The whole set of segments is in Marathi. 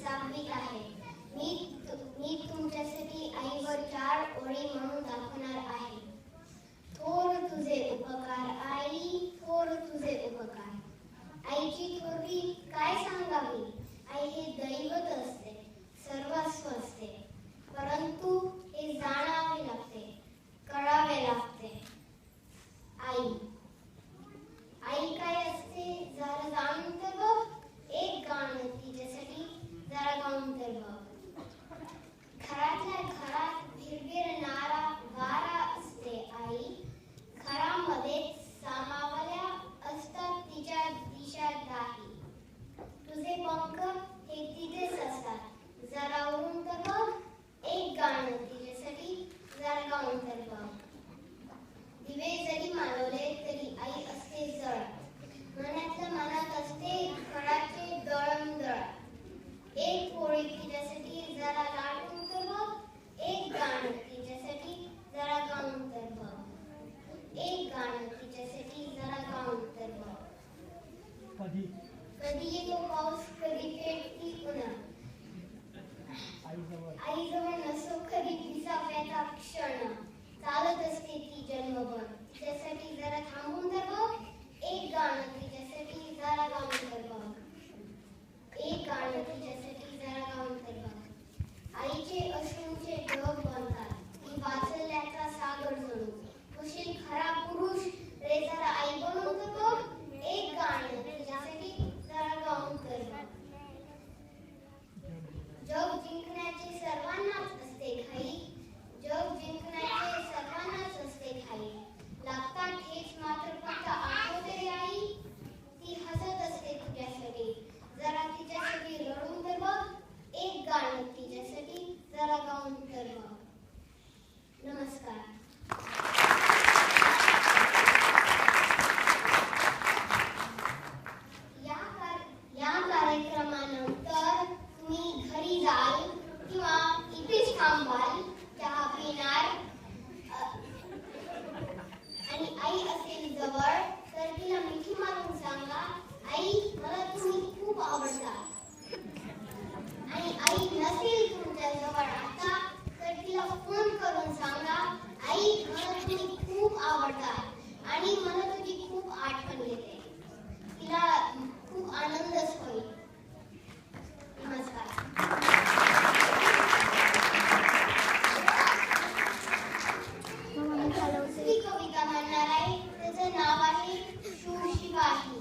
सात्विक आहे. मी तुमच्यासाठी आईवर 4 ओळी म्हणून दाखवणार आहे. थोर तुझे उपकार आई, थोर तुझे उपकार. आईची थोरवी काय सांगावी. आई हे दैवत असते, सर्वस्व असते. परंतु हे जाणावे लागते, कळावे लागते. आई काय असते जरा जाणून तर बघ. एक गाणं तिच्यासाठी जरा गाऊन तर बघ. घरातल्या घरात भिरभिरणारा वारा असते आई. घरामध्ये सामावल्या असतात तिच्या दिशा दाही. तुझे पंख हे तिथेच असतात, जरा उडून तर बघ. एक गाणं तिच्यासाठी जरा गाऊन तर बघ. दिवे जरी मालवले तरी आई असते जळ. मनातल्या मनात असते खडाचे दळणदळ. एक पोळी तिच्यासाठी जरा लाटून तर बघ. एक गाणं तिच्यासाठी जरा गाऊन तर बघ. एक गाणं तिच्यासाठी जरा गाऊन तर बघ. कधी येतो पाऊस, कधी पेटती उन्हा. आईजवळ नसो कधी विसाव्याचा क्षण. चालत असते ती जन्मभर, तिच्यासाठी जरा थांबून तर बघ. एक गाणं तिच्यासाठी जरा गाऊन तर बघ. एक गाणं तिच्यासाठी जरा गाऊन तर बघ. आईचे अश्रूंचे ढग बनतात, ती वाचल्याचा सागर जणू. होशील खरा पुरुष रे जरा आई बनून तर बघ. एक गाणं तिच्यासाठी जरा गाऊन तर बघ. जग जिंकण्याचे सर्वांनाच असते घाई. जग जिंकण्याचे सर्वांनाच असते घाई. लागतात ठेच मात्र फक्त आठवते रे आई. ती हसत असते तुझ्यासाठी, जरा तिच्यासाठी रडून तर बघ. एक गाणं तिच्यासाठी जरा गाऊन तर बघ. नमस्कार. या कार्यक्रमानंतर तुम्ही घरी जाल किंवा इथेच थांबाल, चहा पिणार आणि आई असेल जवळ तर तिला मिठी मारून सांगा, आई मला तुम्ही खूप आवडता. आणि आई नसेल तुमच्या जवळ आता तर तिला फोन करून सांगा, आई मला तुम्ही खूप आवडता आणि मला तुझी खूप आठवण येते. तिला खूप आनंदच होईल. नमस्कार. दुसरी कविता म्हणणार आहे, त्याचं नाव आहे शूर शिपाही.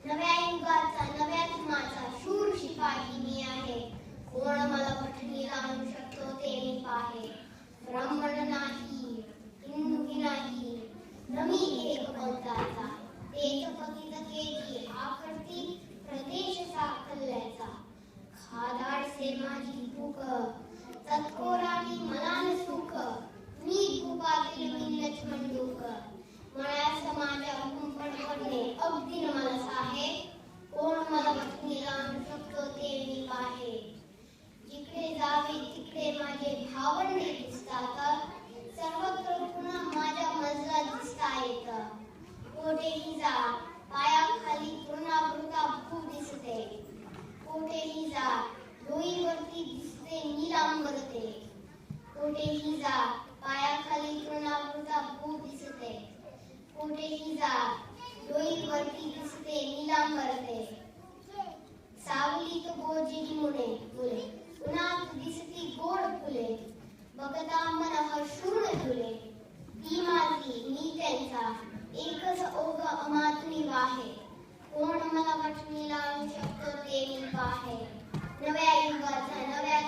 नव्या युगाचा नव्या धर्माचा शूर शिपाही मी आहे. कोण मला पठणी लावू शकतो ते मी पाहे. ब्राह्मण नाही, हिंदू नाही, नमी एक पंथाचा. तेच फकीत केली आकृती प्रदेश साकल्याचा. खादाडसे माझी भूक, चतकोरानी मनान सुख. मी भूपातील मिन्नच मंडूक. मळ्या समाजा कुंपण पडणे अगदी मला साहे. कोण मला पत्नी लावू शकतो ते मी पाहे. जिकडे जावे तिकडे माझे भावंडे दिसतात. सर्वत्र पुन्हा माझ्या मजला दिसता येत. कोठेही जा पायाखाली तृणावृता भू दिसते. कोठेही जा डोईवरती दिसते नीलांबरते. कोठेही जा पायाखाली तृणावृता भू दिसते. कोठेही जा डोईवरती दिसते नीलांबरते. सावलीत गोजिरी मुळे उन्हात दिसती गोड फुले. बघता मन हर्षून झुले. ती माझी मी त्यांचा एकच ओघ अमातनी वाहे. कोण मला वठणी लावू शकतो ते मी पाहे. नव्या युगाचा नव्या